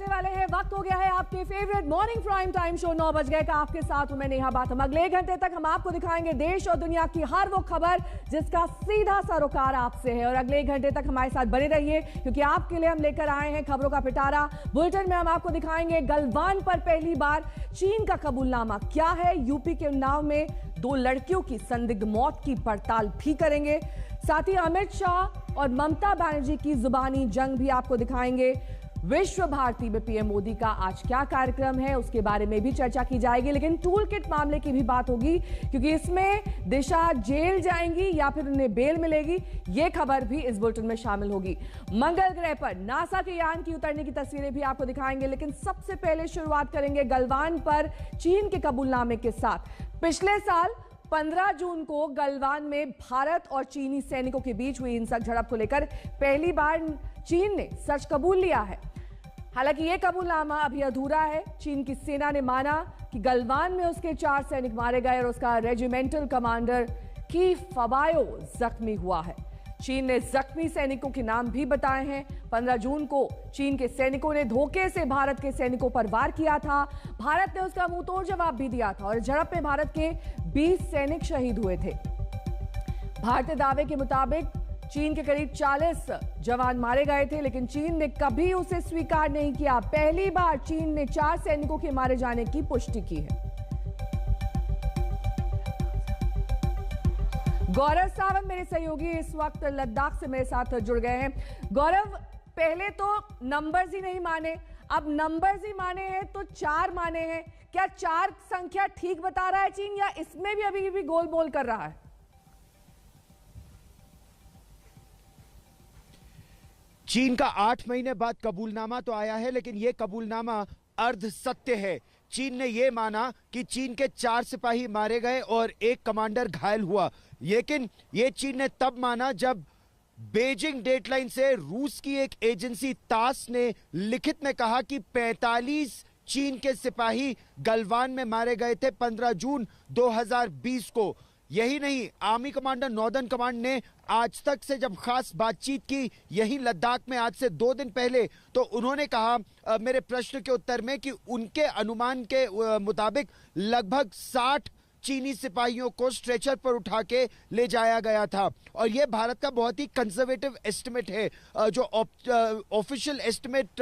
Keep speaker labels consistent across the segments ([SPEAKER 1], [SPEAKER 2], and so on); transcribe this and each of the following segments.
[SPEAKER 1] वाले हैं। वक्त हो गया है आपके favourite morning prime time show 9 बज गए का। आपके साथ हूं मैं नेहा बाथम। अगले 1 घंटे तक हम आपको दिखाएंगे देश और दुनिया की हर वो खबर जिसका सीधा सरोकार आपसे है। और अगले 1 घंटे तक हमारे साथ बने रहिए क्योंकि आपके लिए हम लेकर आए हैं खबरों का पिटारा। बुलेटिन में हम आपको दिखाएंगे गलवान पर पहली बार चीन का कबूलनामा क्या है। यूपी के उन्नाव में 2 लड़कियों की संदिग्ध मौत की पड़ताल भी करेंगे। साथ ही अमित शाह और ममता बनर्जी की जुबानी जंग भी आपको दिखाएंगे। विश्व भारती में पीएम मोदी का आज क्या कार्यक्रम है उसके बारे में भी चर्चा की जाएगी। लेकिन टूल किट मामले की भी बात होगी क्योंकि इसमें दिशा जेल जाएंगी या फिर उन्हें बेल मिलेगी, ये खबर भी इस बुलेटिन में शामिल होगी। मंगल ग्रह पर नासा के यान की उतरने की तस्वीरें भी आपको दिखाएंगे। लेकिन सबसे पहले शुरुआत करेंगे गलवान पर चीन के कबूलनामे के साथ। पिछले साल 15 जून को गलवान में भारत और चीनी सैनिकों के बीच हुई हिंसक झड़प को लेकर पहली बार चीन ने सच कबूल लिया है। हालांकि यह कबूलनामा अभी अधूरा है। चीन की सेना ने माना कि गलवान में उसके 4 सैनिक मारे गए और उसका रेजिमेंटल कमांडर की फबायो जख्मी हुआ है। चीन ने जख्मी सैनिकों के नाम भी बताए हैं। 15 जून को चीन के सैनिकों ने धोखे से भारत के सैनिकों पर वार किया था। भारत ने उसका मुंहतोड़ जवाब भी दिया था और झड़प में भारत के 20 सैनिक शहीद हुए थे। भारतीय दावे के मुताबिक चीन के करीब 40 जवान मारे गए थे, लेकिन चीन ने कभी उसे स्वीकार नहीं किया। पहली बार चीन ने 4 सैनिकों के मारे जाने की पुष्टि की है। गौरव सावंत मेरे सहयोगी इस वक्त लद्दाख से मेरे साथ जुड़ गए हैं। गौरव, पहले तो नंबर्स ही नहीं माने, अब नंबर्स ही माने हैं तो 4 माने हैं। क्या 4 संख्या ठीक बता रहा है चीन या इसमें भी अभी भी गोल बोल कर रहा है?
[SPEAKER 2] चीन का 8 महीने बाद कबूलनामा तो आया है, लेकिन यह कबूलनामा अर्ध सत्य है। चीन ने यह माना कि चीन के 4 सिपाही मारे गए और 1 कमांडर घायल हुआ, लेकिन यह चीन ने तब माना जब बेजिंग डेडलाइन से रूस की एक एजेंसी तास ने लिखित में कहा कि 45 चीन के सिपाही गलवान में मारे गए थे 15 जून 2020 को। यही नहीं, आर्मी कमांडर नॉर्दर्न कमांड ने आज तक से जब खास बातचीत की यही लद्दाख में आज से 2 दिन पहले, तो उन्होंने कहा मेरे प्रश्न के उत्तर में कि उनके अनुमान के मुताबिक लगभग 60 चीनी सिपाहियों को स्ट्रेचर पर उठा के ले जाया गया था। और यह भारत का बहुत ही कंजर्वेटिव एस्टिमेट है। जो ऑफिशियल एस्टिमेट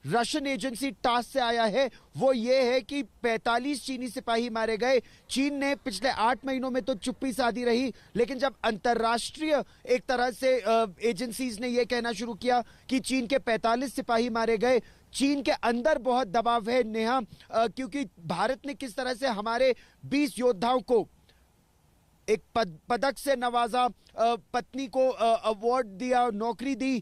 [SPEAKER 2] रशियन एजेंसी टास से आया है वो ये है कि 45 चीनी सिपाही मारे गए। चीन ने पिछले 8 महीनों में तो चुप्पी साधी रही, लेकिन जब अंतर्राष्ट्रीय एक तरह से एजेंसीज ने यह कहना शुरू किया कि चीन के 45 सिपाही मारे गए, चीन के अंदर बहुत दबाव है नेहा, क्योंकि भारत ने किस तरह से हमारे 20 योद्धाओं को एक पदक से नवाजा, पत्नी को अवार्ड दिया, नौकरी दी,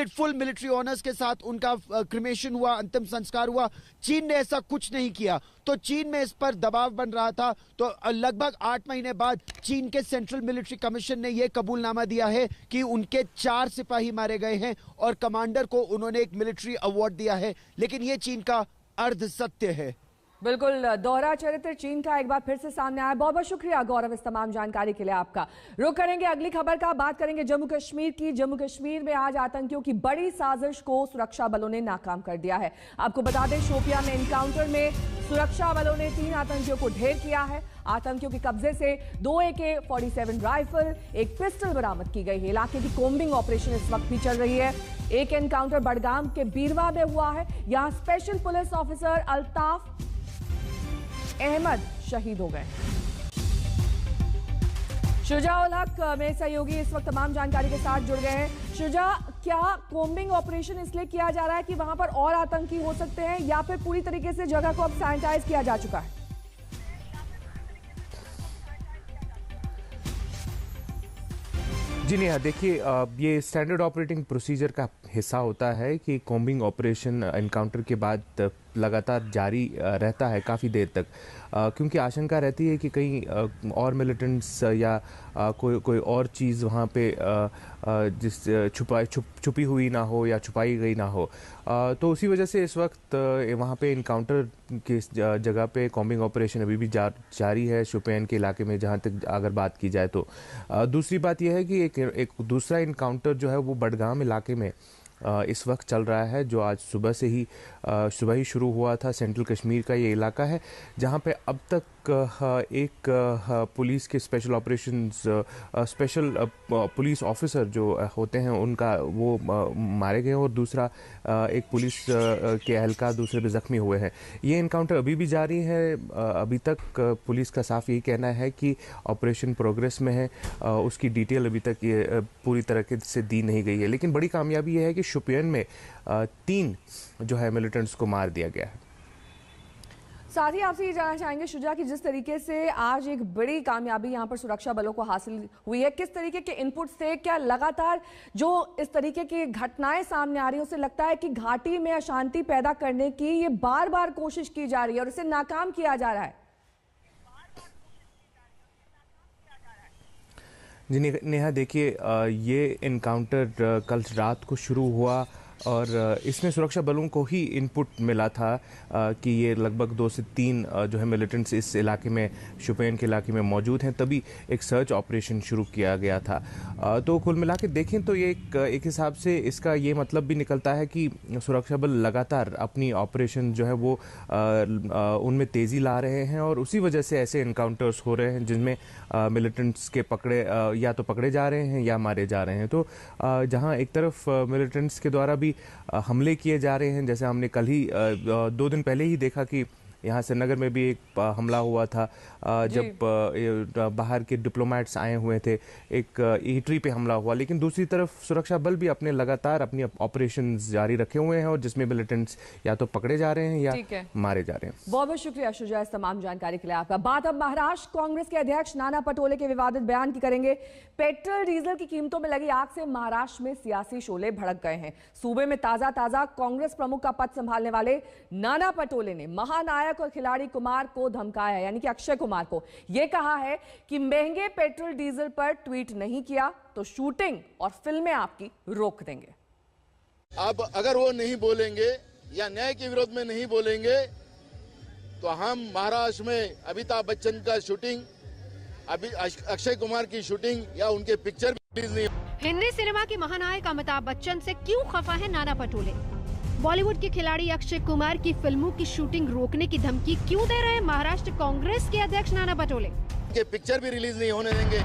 [SPEAKER 2] फुल मिलिट्री ऑनर्स के साथ उनका क्रिमेशन हुआ, अंतिम संस्कार हुआ। चीन ने ऐसा कुछ नहीं किया, तो चीन में इस पर दबाव बन रहा था। तो लगभग 8 महीने बाद चीन के सेंट्रल मिलिट्री कमीशन ने यह कबूलनामा दिया है कि उनके 4 सिपाही मारे गए हैं और कमांडर को उन्होंने एक मिलिट्री अवार्ड दिया है, लेकिन यह चीन का अर्ध सत्य है।
[SPEAKER 1] बिल्कुल दोहरा चरित्र चीन का एक बार फिर से सामने आया। बहुत बहुत शुक्रिया गौरव इस तमाम जानकारी के लिए आपका। रुक करेंगे अगली खबर का, बात करेंगे जम्मू कश्मीर की। जम्मू कश्मीर में आज आतंकियों की बड़ी साजिश को सुरक्षा बलों ने नाकाम कर दिया है। आपको बता दें शोपियां में एनकाउंटर में सुरक्षा बलों ने 3 आतंकियों को ढेर किया है। आतंकियों के कब्जे से 2 AK-47 राइफल, एक पिस्टल बरामद की गई है। इलाके की कोम्बिंग ऑपरेशन इस वक्त भी चल रही है। एक एनकाउंटर बडगाम के बीरवा में हुआ है। यहां special police officer Altaf Ahmad शहीद हो गए। शुजा उल हक में सहयोगी इस वक्त तमाम जानकारी के साथ जुड़ गए हैं। शुजा, क्या कोम्बिंग ऑपरेशन इसलिए किया जा रहा है कि वहां पर और आतंकी हो सकते हैं या फिर पूरी तरीके से जगह को अब सैनिटाइज किया जा चुका है?
[SPEAKER 3] जी नहीं, देखिए ये स्टैंडर्ड ऑपरेटिंग प्रोसीजर का हिस्सा होता है कि कोम्बिंग ऑपरेशन एनकाउंटर के बाद लगातार जारी रहता है काफ़ी देर तक, क्योंकि आशंका रहती है कि कहीं और मिलिटेंट्स या कोई और चीज़ वहाँ पे जिस छुपी हुई ना हो या छुपाई गई ना हो। तो उसी वजह से इस वक्त वहाँ पे इनकाउंटर की जगह पे कॉम्बिंग ऑपरेशन अभी भी जारी है शोपियान के इलाके में, जहाँ तक अगर बात की जाए तो। दूसरी बात यह है कि एक दूसरा इनकाउंटर जो है वो बडगाम इलाके में इस वक्त चल रहा है, जो आज सुबह ही शुरू हुआ था। सेंट्रल कश्मीर का ये इलाका है जहाँ पे अब तक एक पुलिस के स्पेशल पुलिस ऑफिसर जो होते हैं उनका वो मारे गए और दूसरा एक पुलिस के एहलकार दूसरे भी जख्मी हुए हैं। ये इनकाउंटर अभी भी जारी है। अभी तक पुलिस का साफ यही कहना है कि ऑपरेशन प्रोग्रेस में है। उसकी डिटेल अभी तक ये पूरी तरह से दी नहीं गई है, लेकिन बड़ी कामयाबी ये है कि शोपियान में 3 जो है मिलिटेंट्स को मार दिया गया है।
[SPEAKER 1] साथ ही आपसे ये जानना चाहेंगे शुजा कि जिस तरीके से आज एक बड़ी कामयाबी यहाँ पर सुरक्षा बलों को हासिल हुई है, किस तरीके के इनपुट्स थे? क्या लगातार जो इस तरीके की घटनाएं सामने आ रही है उसे लगता है कि घाटी में अशांति पैदा करने की ये बार बार कोशिश की जा रही है और इसे नाकाम किया जा रहा है?
[SPEAKER 3] जी नेहा, देखिए ये इनकाउंटर कल रात को शुरू हुआ और इसमें सुरक्षा बलों को ही इनपुट मिला था कि ये लगभग 2 से 3 जो है मिलिटेंट्स इस इलाके में, शोपियान के इलाके में मौजूद हैं, तभी एक सर्च ऑपरेशन शुरू किया गया था। तो कुल मिला के देखें तो ये एक हिसाब से इसका ये मतलब भी निकलता है कि सुरक्षा बल लगातार अपनी ऑपरेशन जो है वो उनमें तेज़ी ला रहे हैं और उसी वजह से ऐसे इनकाउंटर्स हो रहे हैं जिनमें मिलिटेंट्स के या तो पकड़े जा रहे हैं या मारे जा रहे हैं। तो जहां एक तरफ मिलिटेंट्स के द्वारा भी हमले किए जा रहे हैं, जैसे हमने कल ही 2 दिन पहले ही देखा कि यहाँ श्रीनगर में भी एक हमला हुआ था जब बाहर के डिप्लोमेट्स आए हुए थे, एक ईटरी पे हमला हुआ। लेकिन दूसरी तरफ सुरक्षा बल भी लगातार अपनी ऑपरेशंस जारी रखे हुए हैं और जिसमें मिलिटेंट्स या तो पकड़े जा रहे हैं या मारे जा रहे हैं।
[SPEAKER 1] बहुत बहुत शुक्रिया शुजा इस तमाम जानकारी के लिए आपका। बात अब महाराष्ट्र कांग्रेस के अध्यक्ष नाना पटोले के विवादित बयान की करेंगे। पेट्रोल डीजल की कीमतों में लगी आग से महाराष्ट्र में सियासी शोले भड़क गए हैं। सूबे में ताजा कांग्रेस प्रमुख का पद संभालने वाले नाना पटोले ने महानायक और खिलाड़ी कुमार को धमकाया, यानी कि अक्षय कुमार को। यह कहा है कि महंगे पेट्रोल डीजल पर ट्वीट नहीं किया तो शूटिंग और फिल्में आपकी रोक देंगे।
[SPEAKER 4] अब अगर वो नहीं बोलेंगे या न्याय के विरोध में नहीं बोलेंगे तो हम महाराष्ट्र में अमिताभ बच्चन का शूटिंग, अभी अक्षय कुमार की शूटिंग या उनके पिक्चर भी रिलीज नहीं।
[SPEAKER 5] हिंदी सिनेमा के महानायक अमिताभ बच्चन से क्यों खफा है नाना पटोले? बॉलीवुड के खिलाड़ी अक्षय कुमार की फिल्मों की शूटिंग रोकने की धमकी क्यों दे रहे हैं महाराष्ट्र कांग्रेस के अध्यक्ष नाना पटोले?
[SPEAKER 4] के पिक्चर भी रिलीज नहीं होने देंगे।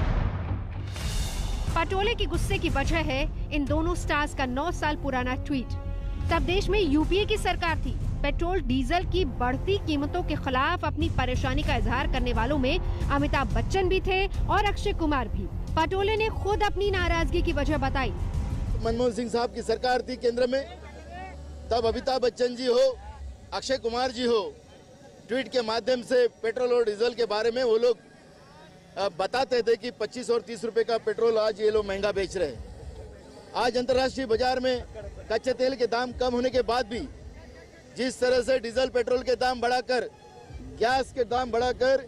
[SPEAKER 5] पटोले की गुस्से की वजह है इन दोनों स्टार्स का 9 साल पुराना ट्वीट। तब देश में यूपीए की सरकार थी। पेट्रोल डीजल की बढ़ती कीमतों के खिलाफ अपनी परेशानी का इजहार करने वालों में अमिताभ बच्चन भी थे और अक्षय कुमार भी। पटोले ने खुद अपनी नाराजगी की वजह बताई।
[SPEAKER 4] मनमोहन सिंह साहब की सरकार थी केंद्र में, तब अमिताभ बच्चन जी हो, अक्षय कुमार जी हो, ट्वीट के माध्यम से पेट्रोल और डीजल के बारे में वो लोग बताते थे कि 25 और 30 रुपए का पेट्रोल आज ये लोग महंगा बेच रहे हैं। आज अंतर्राष्ट्रीय बाजार में कच्चे तेल के दाम कम होने के बाद भी जिस तरह से डीजल पेट्रोल के दाम बढ़ाकर, गैस के दाम बढ़ाकर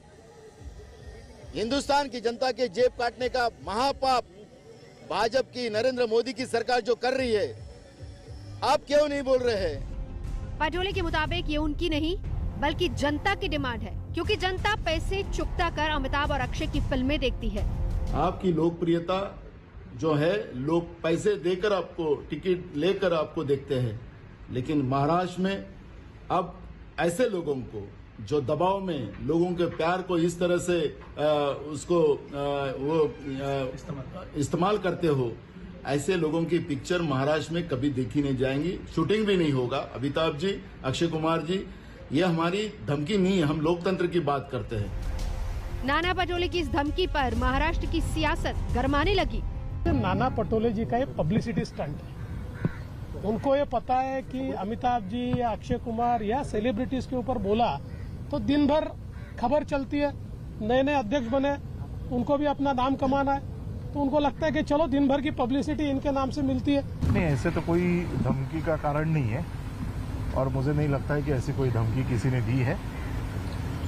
[SPEAKER 4] हिंदुस्तान की जनता के जेब काटने का महापाप भाजपा की, नरेंद्र मोदी की सरकार जो कर रही है, आप क्यों नहीं बोल रहे हैं?
[SPEAKER 5] पटोले के मुताबिक ये उनकी नहीं बल्कि जनता की डिमांड है, क्योंकि जनता पैसे चुकता कर अमिताभ और अक्षय की फिल्में देखती है।
[SPEAKER 4] आपकी लोकप्रियता जो है, लोग पैसे देकर आपको, टिकट लेकर आपको देखते हैं, लेकिन महाराष्ट्र में अब ऐसे लोगों को जो दबाव में लोगों के प्यार को इस तरह से इस्तेमाल करते हो, ऐसे लोगों की पिक्चर महाराष्ट्र में कभी देखी नहीं जाएंगी, शूटिंग भी नहीं होगा। अमिताभ जी, अक्षय कुमार जी, ये हमारी धमकी नहीं है, हम लोकतंत्र की बात करते हैं।
[SPEAKER 5] नाना पटोले की इस धमकी पर महाराष्ट्र की सियासत गरमाने लगी।
[SPEAKER 6] नाना पटोले जी का ये पब्लिसिटी स्टंट है। उनको ये पता है कि अमिताभ जी या अक्षय कुमार या सेलिब्रिटीज के ऊपर बोला तो दिन भर खबर चलती है, नए नए अध्यक्ष बने, उनको भी अपना नाम कमाना है, तो उनको लगता है कि चलो दिन भर की पब्लिसिटी इनके नाम से मिलती है।
[SPEAKER 7] नहीं, ऐसे तो कोई धमकी का कारण नहीं है और मुझे नहीं लगता है कि ऐसी कोई धमकी किसी ने दी है,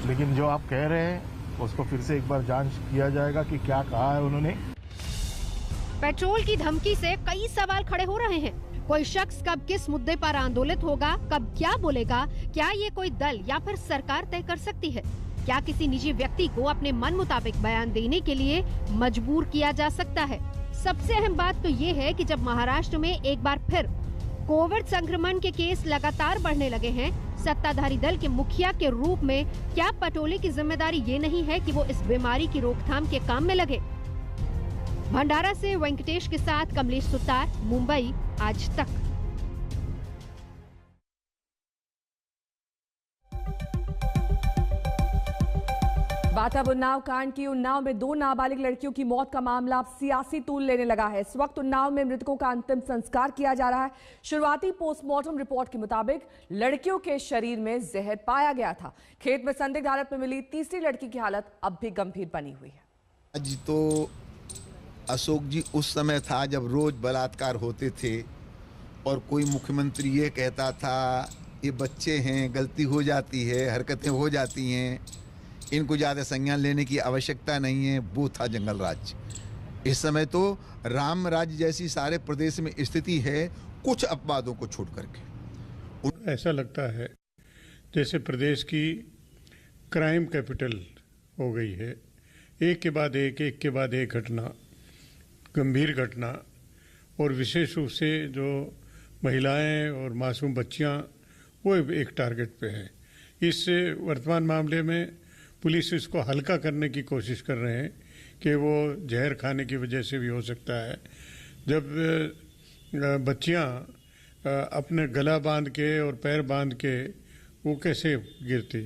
[SPEAKER 7] लेकिन जो आप कह रहे हैं उसको फिर से एक बार जांच किया जाएगा कि क्या कहा है उन्होंने।
[SPEAKER 5] पेट्रोल की धमकी से कई सवाल खड़े हो रहे हैं। कोई शख्स कब किस मुद्दे पर आंदोलित होगा, कब क्या बोलेगा, क्या ये कोई दल या फिर सरकार तय कर सकती है? क्या किसी निजी व्यक्ति को अपने मन मुताबिक बयान देने के लिए मजबूर किया जा सकता है? सबसे अहम बात तो ये है कि जब महाराष्ट्र में एक बार फिर कोविड संक्रमण के केस लगातार बढ़ने लगे हैं। सत्ताधारी दल के मुखिया के रूप में क्या पटोले की जिम्मेदारी ये नहीं है कि वो इस बीमारी की रोकथाम के काम में लगे? भंडारा से वेंकटेश के साथ कमलेश सुतार, मुंबई आज तक।
[SPEAKER 1] बात अब उन्नाव कांड की। उन्नाव में 2 नाबालिग लड़कियों की मौत का मामला अब सियासी तूल लेने लगा है। इस वक्त उन्नाव में मृतकों का अंतिम संस्कार किया जा रहा है। शुरुआती पोस्टमार्टम रिपोर्ट के मुताबिक लड़कियों के शरीर में जहर पाया गया था। खेत में संदिग्ध हालत में मिली तीसरी लड़की की हालत अब भी गंभीर बनी हुई है।
[SPEAKER 8] आज तो अशोक जी उस समय था जब रोज बलात्कार होते थे और कोई मुख्यमंत्री ये कहता था ये बच्चे हैं, गलती हो जाती है, हरकतें हो जाती हैं, इनको ज़्यादा संज्ञान लेने की आवश्यकता नहीं है। वो था जंगल राज। इस समय तो राम राज्य जैसी सारे प्रदेश में स्थिति है, कुछ अपवादों को छोड़ करके।
[SPEAKER 9] ऐसा लगता है जैसे प्रदेश की क्राइम कैपिटल हो गई है। एक के बाद एक घटना, गंभीर घटना, और विशेष रूप से जो महिलाएं और मासूम बच्चियां वो एक टारगेट पे है। इस वर्तमान मामले में पुलिस इसको हल्का करने की कोशिश कर रहे हैं कि वो जहर खाने की वजह से भी हो सकता है। जब बच्चियां अपने गला बांध के और पैर बांध के वो कैसे गिरती,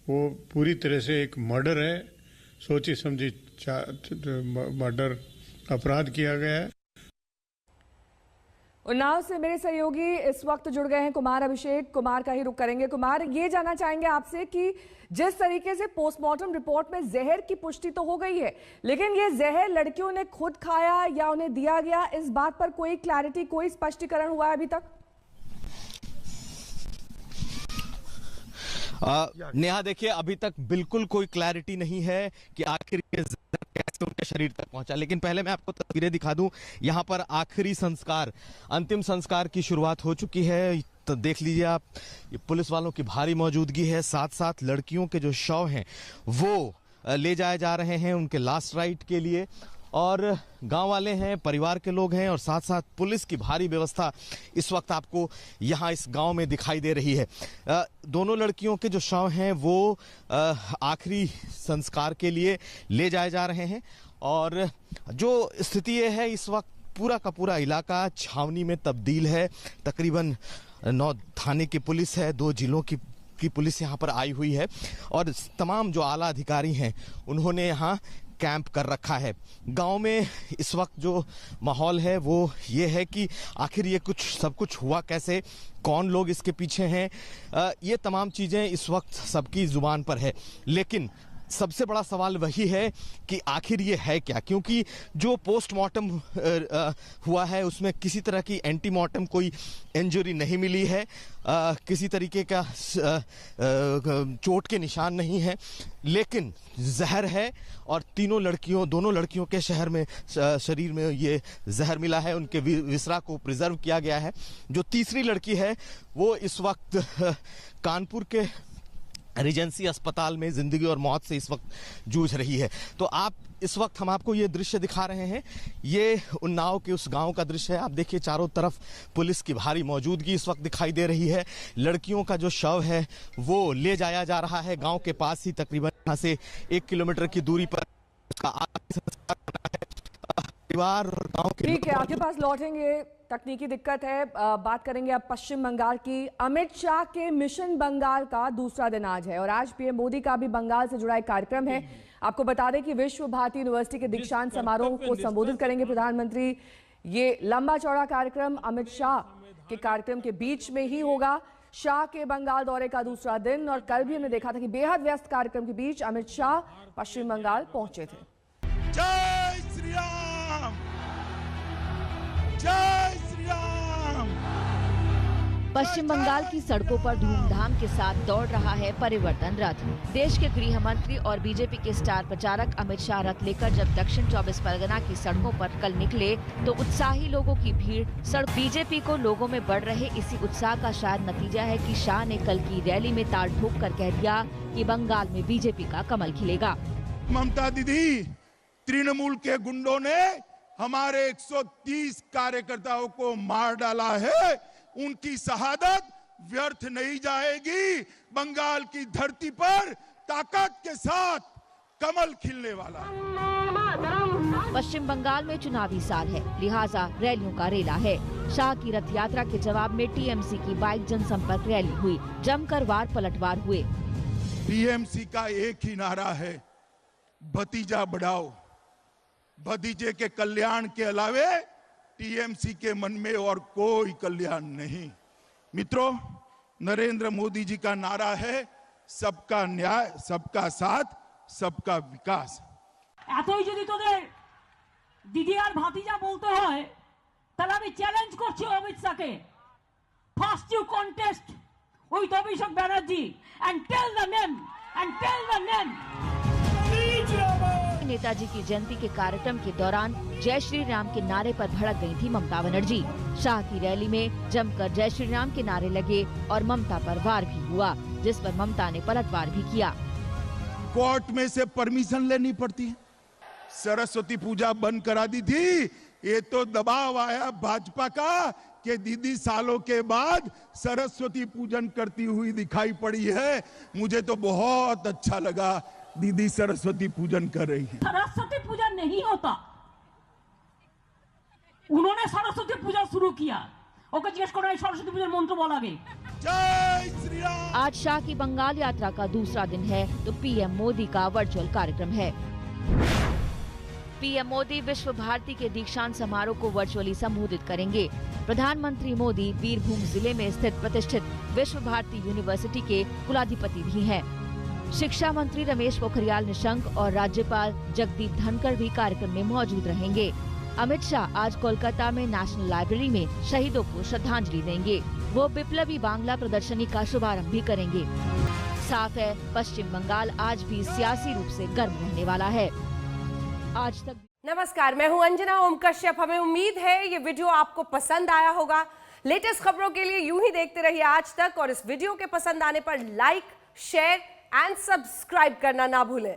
[SPEAKER 9] वो पूरी तरह से एक मर्डर है, सोची समझी मर्डर अपराध किया गया है।
[SPEAKER 1] उन्नाव से मेरे सहयोगी इस वक्त जुड़ गए हैं कुमार अभिषेक। कुमार का ही रुख करेंगे। कुमार, ये जानना चाहेंगे आपसे कि जिस तरीके से पोस्टमार्टम रिपोर्ट में जहर की पुष्टि तो हो गई है, लेकिन ये जहर लड़कियों ने खुद खाया या उन्हें दिया गया, इस बात पर कोई क्लैरिटी, कोई स्पष्टीकरण हुआ है अभी तक?
[SPEAKER 10] नेहा, देखिए अभी तक बिल्कुल कोई क्लैरिटी नहीं है कि आखिर ये जहर कैसे उनके शरीर तक पहुंचा। लेकिन पहले मैं आपको तस्वीरें दिखा दूं। यहाँ पर आखिरी संस्कार, अंतिम संस्कार की शुरुआत हो चुकी है। तो देख लीजिए आप, ये पुलिस वालों की भारी मौजूदगी है। साथ साथ लड़कियों के जो शव हैं वो ले जाए जा रहे हैं उनके लास्ट राइट के लिए, और गांव वाले हैं, परिवार के लोग हैं, और साथ साथ पुलिस की भारी व्यवस्था इस वक्त आपको यहाँ इस गांव में दिखाई दे रही है। दोनों लड़कियों के जो शव हैं वो आखिरी संस्कार के लिए ले जाए जा रहे हैं। और जो स्थिति ये है, इस वक्त पूरा का पूरा इलाका छावनी में तब्दील है। तकरीबन 9 थाने की पुलिस है, 2 जिलों की पुलिस यहाँ पर आई हुई है, और तमाम जो आला अधिकारी हैं उन्होंने यहाँ कैंप कर रखा है। गांव में इस वक्त जो माहौल है वो ये है कि आखिर ये सब कुछ हुआ कैसे, कौन लोग इसके पीछे हैं, ये तमाम चीज़ें इस वक्त सबकी जुबान पर है। लेकिन सबसे बड़ा सवाल वही है कि आखिर ये है क्या, क्योंकि जो पोस्टमार्टम हुआ है उसमें किसी तरह की एंटीमार्टम कोई इंजरी नहीं मिली है, किसी तरीके का चोट के निशान नहीं है, लेकिन जहर है। और दोनों लड़कियों के शरीर में ये जहर मिला है। उनके विसरा को प्रिजर्व किया गया है। जो तीसरी लड़की है वो इस वक्त कानपुर के रिजेंसी अस्पताल में जिंदगी और मौत से इस वक्त जूझ रही है। तो इस वक्त हम आपको ये दृश्य दिखा रहे हैं, ये उन्नाव के उस गांव का दृश्य है। आप देखिए चारों तरफ पुलिस की भारी मौजूदगी इस वक्त दिखाई दे रही है। लड़कियों का जो शव है वो ले जाया जा रहा है गांव के पास ही, तकरीबन यहाँ से 1 किलोमीटर की दूरी पर परिवार और गांव के।
[SPEAKER 1] ठीक है, आपके पास लौटेंगे। तकनीकी दिक्कत है। बात करेंगे अब पश्चिम बंगाल की। अमित शाह के मिशन बंगाल का दूसरा दिन आज है, और आज पीएम मोदी का भी बंगाल से जुड़ा एक कार्यक्रम है। आपको बता दें कि विश्व भारती यूनिवर्सिटी के दीक्षांत समारोह को संबोधित करेंगे प्रधानमंत्री। ये लंबा चौड़ा कार्यक्रम अमित शाह के कार्यक्रम के बीच में ही होगा। शाह के बंगाल दौरे का दूसरा दिन, और कल भी हमने देखा था कि बेहद व्यस्त कार्यक्रम के बीच अमित शाह पश्चिम बंगाल पहुंचे थे।
[SPEAKER 11] जय श्री राम, जय श्री राम।
[SPEAKER 12] पश्चिम बंगाल की सड़कों पर धूमधाम के साथ दौड़ रहा है परिवर्तन रथ। देश के गृह मंत्री और बीजेपी के स्टार प्रचारक अमित शाह रथ लेकर जब दक्षिण 24 परगना की सड़कों पर कल निकले तो उत्साही लोगों की भीड़ सड़क। बीजेपी को लोगों में बढ़ रहे इसी उत्साह का शायद नतीजा है कि शाह ने कल की रैली में ताल ठोक कर कह दिया कि बंगाल में बीजेपी का कमल खिलेगा।
[SPEAKER 11] ममता दीदी, तृणमूल के गुंडों ने हमारे 130 कार्यकर्ताओं को मार डाला है, उनकी शहादत व्यर्थ नहीं जाएगी। बंगाल की धरती पर ताकत के साथ कमल खिलने वाला।
[SPEAKER 12] पश्चिम बंगाल में चुनावी साल है, लिहाजा रैलियों का रेला है। शाह की रथ यात्रा के जवाब में टीएमसी की बाइक जनसंपर्क रैली हुई, जमकर वार पलटवार हुए।
[SPEAKER 11] टीएमसी का एक ही नारा है, भतीजा बढ़ाओ। भतीजे के कल्याण के अलावे टीएमसी के मन में और कोई कल्याण नहीं। मित्रों, नरेंद्र मोदी जी का नारा है सबका न्याय, सबका साथ, सबका विकास।
[SPEAKER 13] এতই যদি তোদের দিদি আর ভাতিজা বলতে হয় তাহলে আমি চ্যালেঞ্জ করছি অমিত শাহকে, first you contest with Abhishek Banerjee and tell the name
[SPEAKER 12] Netaji की जयंती के कार्यक्रम के दौरान जय श्री राम के नारे पर भड़क गई थी ममता बनर्जी। शाह की रैली में जमकर जय श्री राम के नारे लगे और ममता पर वार भी हुआ, जिस पर ममता ने पलटवार भी किया।
[SPEAKER 11] कोर्ट में से परमिशन लेनी पड़ती है। सरस्वती पूजा बंद करा दी थी। ये तो दबाव आया भाजपा का कि दीदी सालों के बाद सरस्वती पूजन करती हुई दिखाई पड़ी है। मुझे तो बहुत अच्छा लगा, दीदी सरस्वती पूजन कर रही है।
[SPEAKER 13] सरस्वती पूजा नहीं होता, उन्होंने सरस्वती पूजा शुरू किया। ओके, जिज्ञेस करो सरस्वती पूजा मंत्र बोला गई।
[SPEAKER 11] जय श्री राम।
[SPEAKER 12] आज शाह की बंगाल यात्रा का दूसरा दिन है तो पीएम मोदी का वर्चुअल कार्यक्रम है। पीएम मोदी विश्व भारती के दीक्षांत समारोह को वर्चुअली संबोधित करेंगे। प्रधानमंत्री मोदी बीरभूम जिले में स्थित प्रतिष्ठित विश्व भारती यूनिवर्सिटी के कुलाधिपति भी हैं। शिक्षा मंत्री रमेश पोखरियाल निशंक और राज्यपाल जगदीप धनखड़ भी कार्यक्रम में मौजूद रहेंगे। अमित शाह आज कोलकाता में नेशनल लाइब्रेरी में शहीदों को श्रद्धांजलि देंगे। वो विप्लवी बांग्ला प्रदर्शनी का शुभारंभ भी करेंगे। साफ है, पश्चिम बंगाल आज भी सियासी रूप से गर्म रहने वाला है। आज तक।
[SPEAKER 14] नमस्कार, मैं हूं अंजना ओम कश्यप। हमें उम्मीद है ये वीडियो आपको पसंद आया होगा। लेटेस्ट खबरों के लिए यूं ही देखते रहिए आज तक, और इस वीडियो के पसंद आने पर लाइक, शेयर एंड सब्सक्राइब करना ना भूलें।